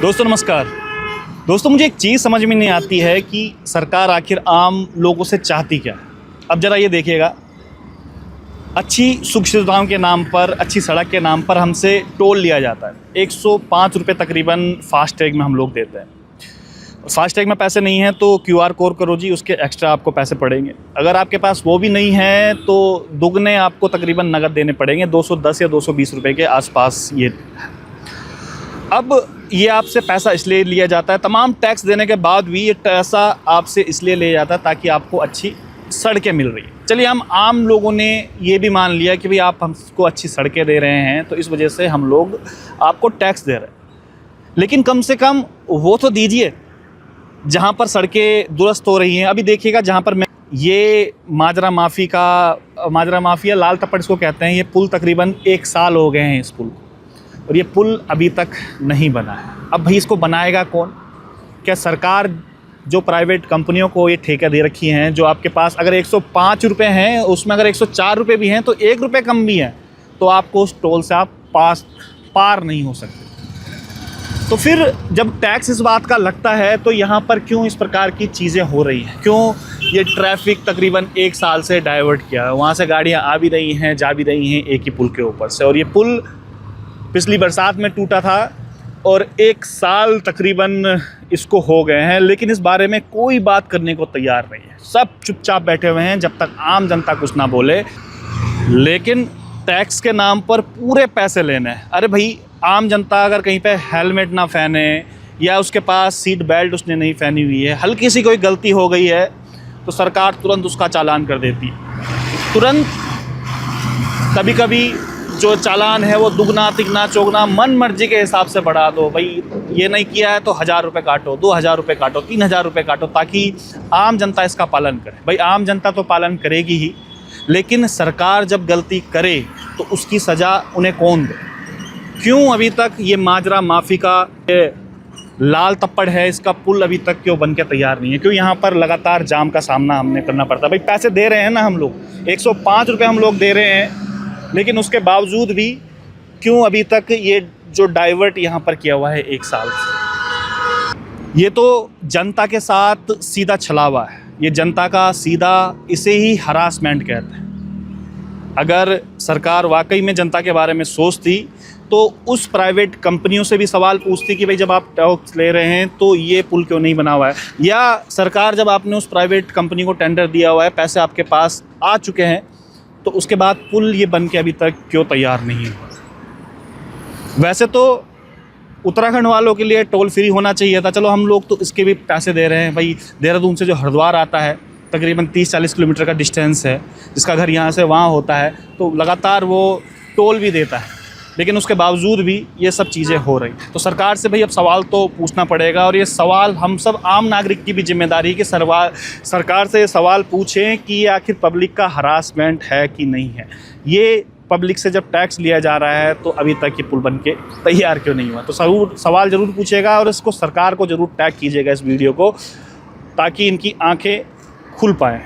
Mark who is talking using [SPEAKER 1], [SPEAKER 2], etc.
[SPEAKER 1] दोस्तों नमस्कार। दोस्तों मुझे एक चीज़ समझ में नहीं आती है कि सरकार आखिर आम लोगों से चाहती क्या है। अब ज़रा ये देखिएगा, अच्छी सुख सुविधाओं के नाम पर, अच्छी सड़क के नाम पर हमसे टोल लिया जाता है। 105 रुपये तकरीबन फास्टैग में हम लोग देते हैं। फास्टैग में पैसे नहीं हैं तो QR कोड करो जी, उसके एक्स्ट्रा आपको पैसे पड़ेंगे। अगर आपके पास वो भी नहीं है तो दुगने आपको तकरीबन नकद देने पड़ेंगे, 210 या 220 रुपये के आसपास ये। अब ये आपसे पैसा इसलिए लिया जाता है, तमाम टैक्स देने के बाद भी ये पैसा आपसे इसलिए लिया जाता है ताकि आपको अच्छी सड़कें मिल रही हैं। चलिए, हम आम लोगों ने ये भी मान लिया कि भाई आप हमको अच्छी सड़कें दे रहे हैं तो इस वजह से हम लोग आपको टैक्स दे रहे हैं, लेकिन कम से कम वो तो दीजिए जहाँ पर सड़कें दुरुस्त हो रही हैं। अभी देखिएगा, जहाँ पर मैं ये माजरा माफिया लाल तप्पड़ इसको कहते हैं, ये पुल तकरीबन 1 साल हो गए हैं इस पुल को, और ये पुल अभी तक नहीं बना है। अब भाई इसको बनाएगा कौन? क्या सरकार जो प्राइवेट कंपनियों को ये ठेका दे रखी हैं, जो आपके पास अगर 105 रुपये हैं, उसमें अगर 104 रुपये भी हैं तो 1 रुपये कम भी हैं तो आपको उस टोल से आप पार नहीं हो सकते। तो फिर जब टैक्स इस बात का लगता है तो यहाँ पर क्यों इस प्रकार की चीज़ें हो रही हैं? क्यों ये ट्रैफिक तकरीबन 1 साल से डाइवर्ट किया? वहाँ से गाड़ियाँ आ भी रही हैं, जा भी रही हैं एक ही पुल के ऊपर से, और ये पुल पिछली बरसात में टूटा था और 1 साल तकरीबन इसको हो गए हैं, लेकिन इस बारे में कोई बात करने को तैयार नहीं है। सब चुपचाप बैठे हुए हैं जब तक आम जनता कुछ ना बोले। लेकिन टैक्स के नाम पर पूरे पैसे लेने हैं। अरे भाई, आम जनता अगर कहीं पे हेलमेट ना पहने या उसके पास सीट बेल्ट उसने नहीं पहनी हुई है, हल्की सी कोई गलती हो गई है तो सरकार तुरंत उसका चालान कर देती है। तुरंत कभी कभी जो चालान है वो दुगना तिगना चौगना मन मर्जी के हिसाब से बढ़ा दो। भाई ये नहीं किया है तो 1000 रुपये काटो, 2000 रुपये काटो, 3000 रुपये काटो, ताकि आम जनता इसका पालन करे। भाई आम जनता तो पालन करेगी ही, लेकिन सरकार जब गलती करे तो उसकी सज़ा उन्हें कौन दे? क्यों अभी तक ये माजरा माफी का लाल तप्पड़ है, इसका पुल अभी तक क्यों बन के तैयार नहीं है? क्यों यहाँ पर लगातार जाम का सामना हमने करना पड़ता है? भाई पैसे दे रहे हैं ना हम लोग, 105 रुपये हम लोग दे रहे हैं, लेकिन उसके बावजूद भी क्यों अभी तक ये जो डाइवर्ट यहाँ पर किया हुआ है 1 साल से? ये तो जनता के साथ सीधा छलावा है, ये जनता का सीधा, इसे ही हरासमेंट कहते हैं। अगर सरकार वाकई में जनता के बारे में सोचती तो उस प्राइवेट कंपनियों से भी सवाल पूछती कि भाई जब आप टैक्स ले रहे हैं तो ये पुल क्यों नहीं बना हुआ है, या सरकार जब आपने उस प्राइवेट कंपनी को टेंडर दिया हुआ है, पैसे आपके पास आ चुके हैं, तो उसके बाद पुल ये बन के अभी तक क्यों तैयार नहीं हुआ? वैसे तो उत्तराखंड वालों के लिए टोल फ्री होना चाहिए था, चलो हम लोग तो इसके भी पैसे दे रहे हैं। भाई देहरादून से जो हरिद्वार आता है तकरीबन 30-40 किलोमीटर का डिस्टेंस है, जिसका घर यहाँ से वहाँ होता है, तो लगातार वो टोल भी देता है, लेकिन उसके बावजूद भी ये सब चीज़ें हो रही। तो सरकार से भाई अब सवाल तो पूछना पड़ेगा, और ये सवाल हम सब आम नागरिक की भी जिम्मेदारी है कि सरकार से ये सवाल पूछें कि ये आखिर पब्लिक का हरासमेंट है कि नहीं है। ये पब्लिक से जब टैक्स लिया जा रहा है तो अभी तक ये पुल बन के तैयार क्यों नहीं हुआ? तो सवाल ज़रूर पूछेगा, और इसको सरकार को ज़रूर टैग कीजिएगा इस वीडियो को, ताकि इनकी आँखें खुल पाएँ।